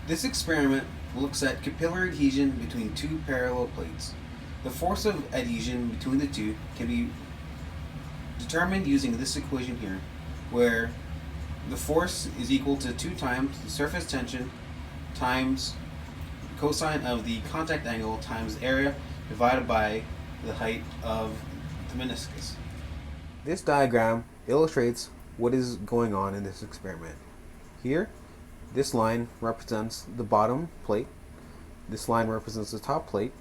This experiment looks at capillary adhesion between two parallel plates. The force of adhesion between the two can be determined using this equation here, where the force is equal to 2 times the surface tension times cosine of the contact angle times area divided by the height of the meniscus. This diagram illustrates what is going on in this experiment. Here, this line represents the bottom plate. This line represents the top plate.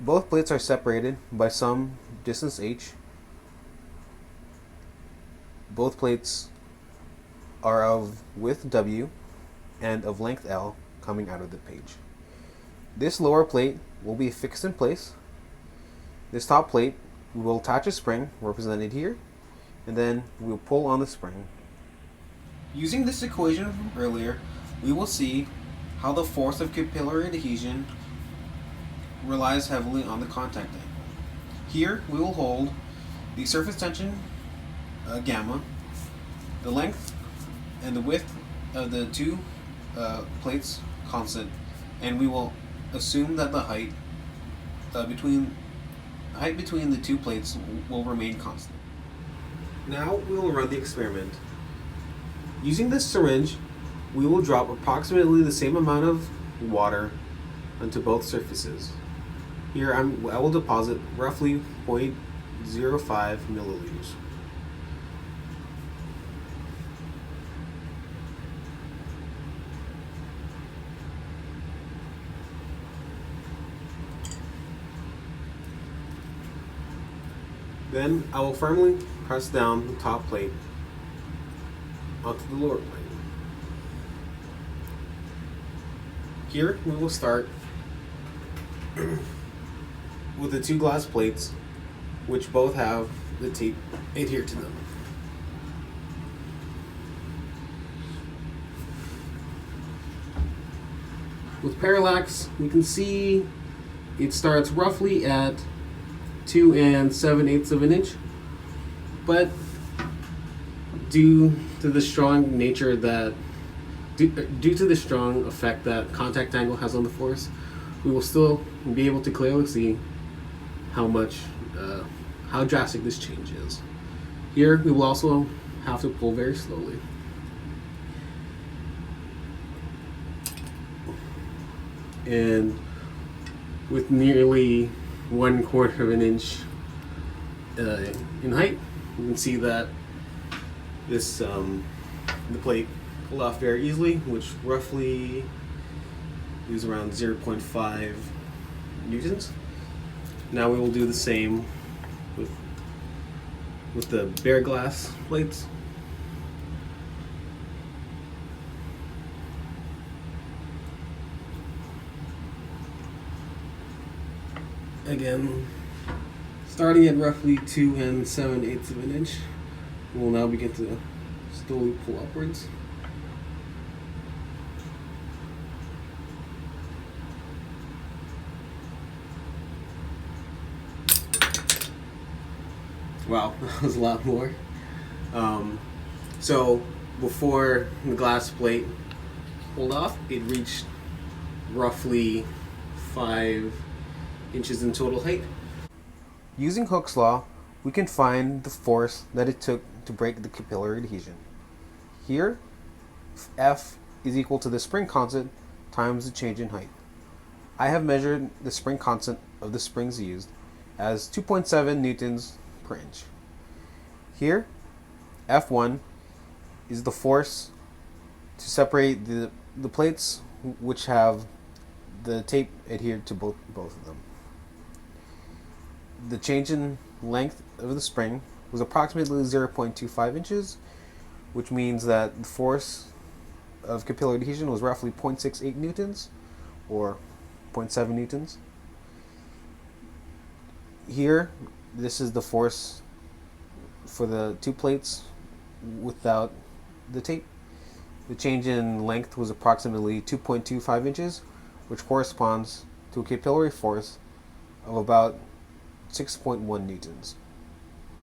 Both plates are separated by some distance h. Both plates are of width w and of length L coming out of the page. This lower plate will be fixed in place. This top plate, we will attach a spring represented here, and then we'll pull on the spring. Using this equation from earlier, we will see how the force of capillary adhesion relies heavily on the contact angle. Here we will hold the surface tension gamma, the length and the width of the two plates constant, and we will assume that the height between the two plates will remain constant. Now we will run the experiment. Using this syringe, we will drop approximately the same amount of water onto both surfaces. Here I will deposit roughly 0.05 milliliters. Then I will firmly press down the top plate onto the lower plate. Here we will start with the two glass plates, which both have the tape adhered to them. With parallax, we can see it starts roughly at 2 7/8 of an inch, but due to the strong nature that due to the strong effect that contact angle has on the force, we will still be able to clearly see how drastic this change is. Here we will also have to pull very slowly. And with nearly 1/4 of an inch in height, you can see that this the plate pulled off very easily, which roughly is around 0.5 newtons. Now we will do the same with the bare glass plates. Again, starting at roughly 2 7/8 of an inch, we'll now begin to slowly pull upwards. Wow, that was a lot more. So before the glass plate pulled off, it reached roughly 5 inches in total height. Using Hooke's law, we can find the force that it took to break the capillary adhesion. Here, F is equal to the spring constant times the change in height. I have measured the spring constant of the springs used as 2.7 newtons per inch. Here, F1 is the force to separate the plates which have the tape adhered to both of them. The change in length of the spring was approximately 0.25 inches, which means that the force of capillary adhesion was roughly 0.68 newtons, or 0.7 newtons. Here, this is the force for the two plates without the tape. The change in length was approximately 2.25 inches, which corresponds to a capillary force of about 6.1 newtons.